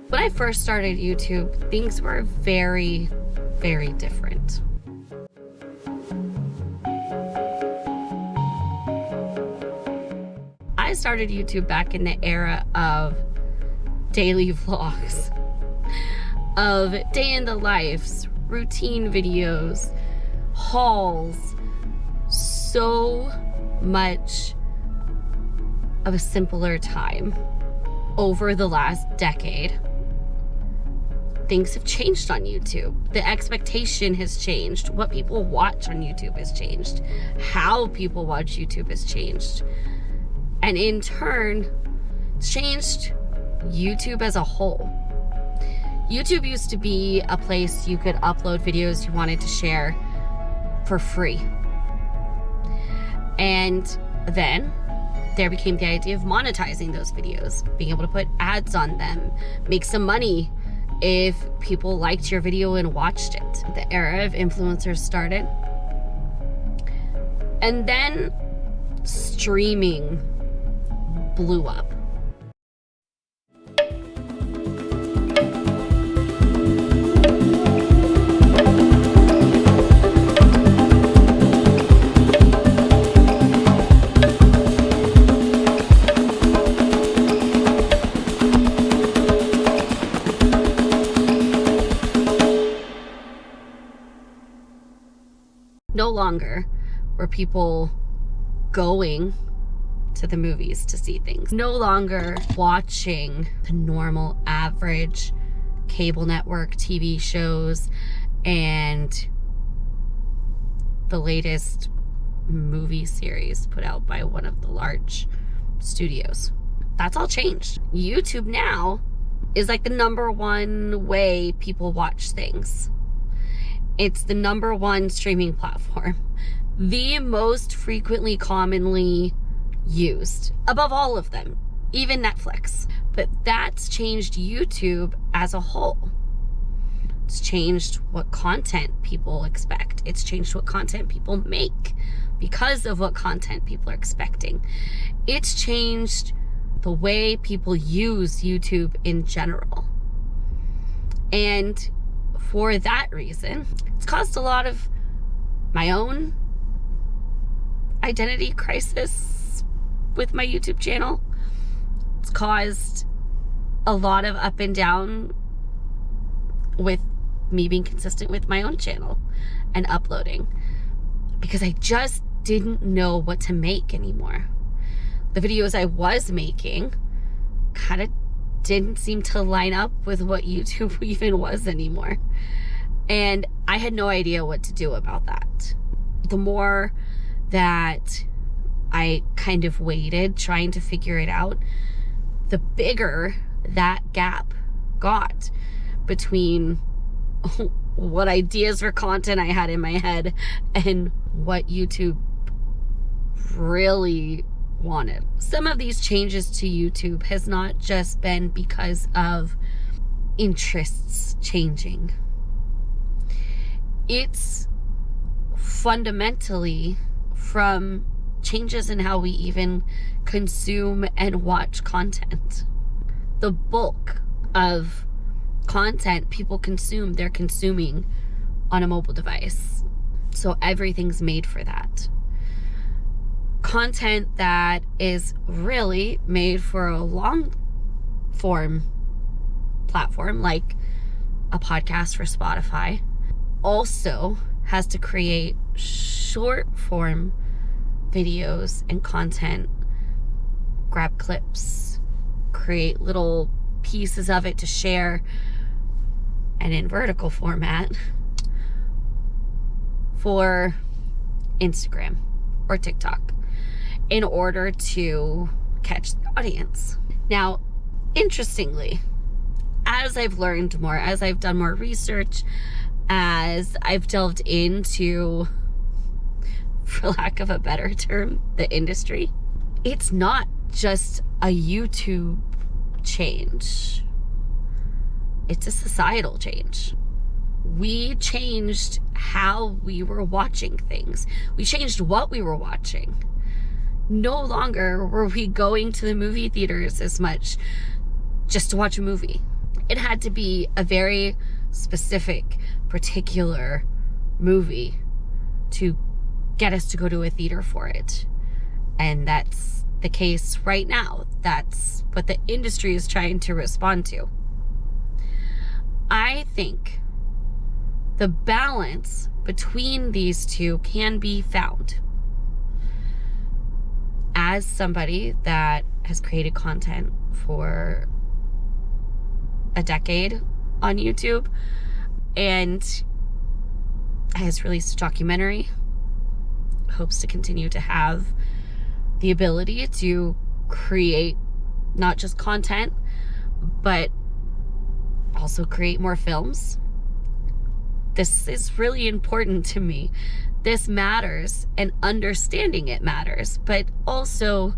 When I first started YouTube, things were very, very different. I started YouTube back in the era of daily vlogs, of day in the lives, routine videos, hauls, so much of a simpler time. Over the last decade, things have changed on YouTube. The expectation has changed. What people watch on YouTube has changed. How people watch YouTube has changed. And in turn, it's changed YouTube as a whole. YouTube used to be a place you could upload videos you wanted to share for free. And then there became the idea of monetizing those videos, being able to put ads on them, make some money if people liked your video and watched it. The era of influencers started. And then streaming blew up. No longer were people going to the movies to see things. No longer watching the normal average cable network TV shows and the latest movie series put out by one of the large studios. That's all changed. YouTube now is like the #1 way people watch things. It's the #1 streaming platform. The most frequently, commonly used, above all of them, even Netflix. But that's changed YouTube as a whole. It's changed what content people expect. It's changed what content people make because of what content people are expecting. It's changed the way people use YouTube in general. And for that reason, it's caused a lot of my own identity crisis with my YouTube channel. It's caused a lot of up and down with me being consistent with my own channel and uploading, because I just didn't know what to make anymore. The videos I was making kind of didn't seem to line up with what YouTube even was anymore. And I had no idea what to do about that. The more that I kind of waited trying to figure it out, the bigger that gap got between what ideas for content I had in my head and what YouTube really wanted. Some of these changes to YouTube has not just been because of interests changing. It's fundamentally from changes in how we even consume and watch content. The bulk of content people consume, they're consuming on a mobile device. So everything's made for that. Content that is really made for a long form platform like a podcast for Spotify also has to create short form videos and content, grab clips, create little pieces of it to share, and in vertical format for Instagram or TikTok in order to catch the audience. Now, interestingly, as I've learned more, as I've done more research, as I've delved into, for lack of a better term, the industry, it's not just a YouTube change. It's a societal change. We changed how we were watching things. We changed what we were watching. No longer were we going to the movie theaters as much just to watch a movie. It had to be a very specific, particular movie to get us to go to a theater for it. And that's the case right now. That's what the industry is trying to respond to. I think the balance between these two can be found. As somebody that has created content for a decade on YouTube and has released a documentary, hopes to continue to have the ability to create not just content, but also create more films. This is really important to me. This matters, and understanding it matters, but also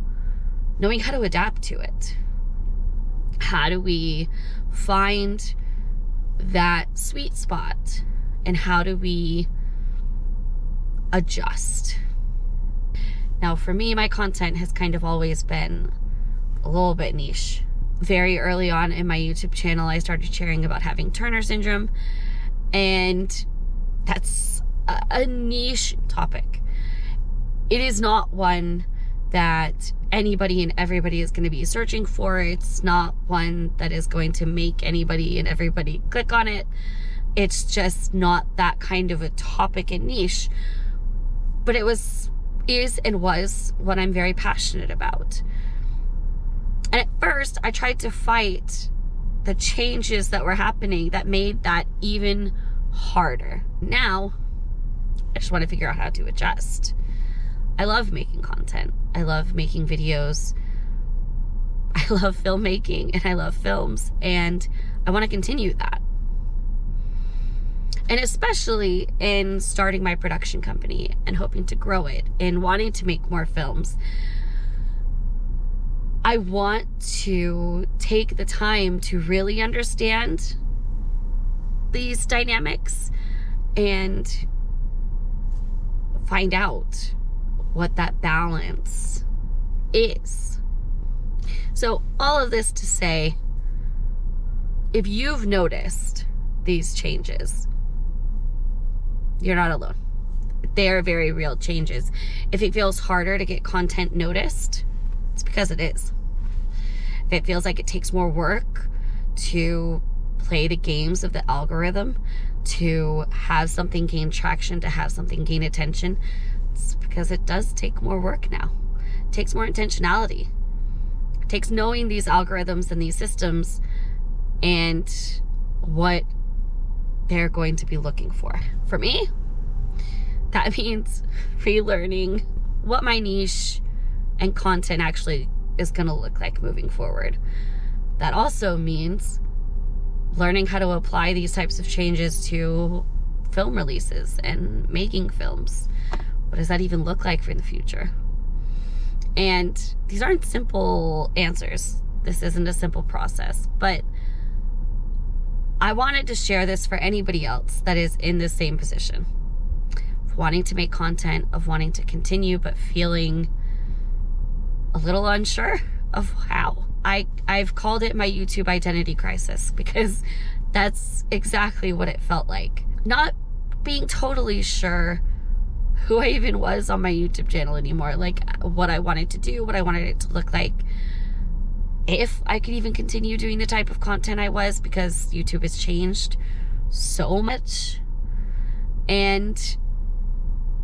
knowing how to adapt to it. How do we find that sweet spot, and how do we adjust? Now, for me, my content has kind of always been a little bit niche. Very early on in my YouTube channel, I started sharing about having Turner syndrome, and that's a niche topic. It is not one that anybody and everybody is going to be searching for. It's not one that is going to make anybody and everybody click on it. It's just not that kind of a topic and niche. But it is and was what I'm very passionate about. And at first, I tried to fight the changes that were happening that made that even harder. Now, I just want to figure out how to adjust. I love making content. I love making videos. I love filmmaking and I love films, and I want to continue that. And especially in starting my production company and hoping to grow it and wanting to make more films, I want to take the time to really understand these dynamics and find out what that balance is. So all of this to say, if you've noticed these changes, you're not alone. They're very real changes. If it feels harder to get content noticed, it's because it is. If it feels like it takes more work to play the games of the algorithm, to have something gain traction, to have something gain attention, it's because it does take more work now. It takes more intentionality. It takes knowing these algorithms and these systems and what they're going to be looking for. For me, that means relearning what my niche and content actually is going to look like moving forward. That also means learning how to apply these types of changes to film releases and making films. What does that even look like for the future? And these aren't simple answers. This isn't a simple process, but I wanted to share this for anybody else that is in the same position, of wanting to make content, of wanting to continue, but feeling a little unsure of how. I've called it my YouTube identity crisis because that's exactly what it felt like. Not being totally sure who I even was on my YouTube channel anymore, like what I wanted to do, what I wanted it to look like, if I could even continue doing the type of content I was, because YouTube has changed so much, and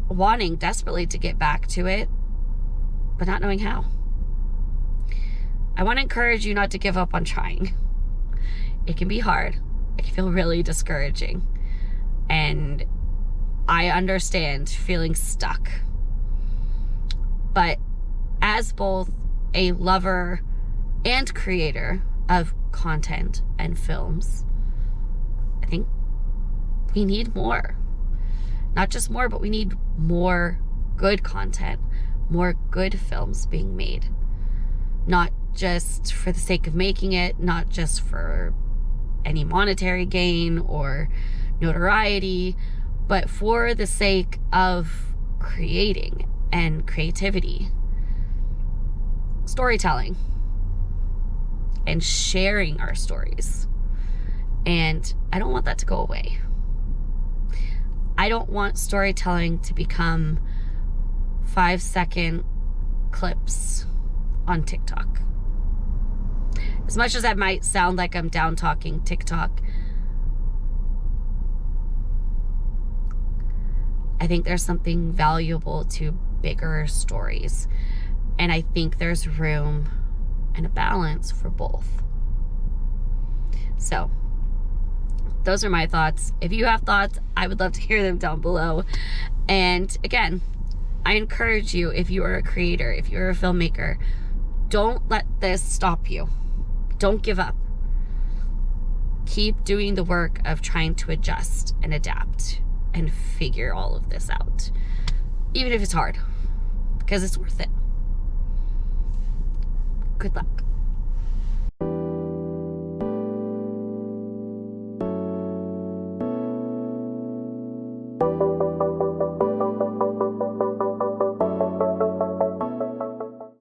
wanting desperately to get back to it, but not knowing how. I want to encourage you not to give up on trying. It can be hard. It can feel really discouraging. And I understand feeling stuck. But as both a lover and creator of content and films, I think we need more. Not just more, but we need more good content, more good films being made. Not just for the sake of making it, not just for any monetary gain or notoriety, but for the sake of creating and creativity. Storytelling. and sharing our stories. And I don't want that to go away. I don't want storytelling to become 5-second clips on TikTok. As much as that might sound like I'm down talking TikTok, I think there's something valuable to bigger stories. And I think there's room and a balance for both. So, those are my thoughts. If you have thoughts, I would love to hear them down below. And again, I encourage you, if you are a creator, if you're a filmmaker, don't let this stop you. Don't give up. Keep doing the work of trying to adjust and adapt and figure all of this out. Even if it's hard, because it's worth it. Good luck.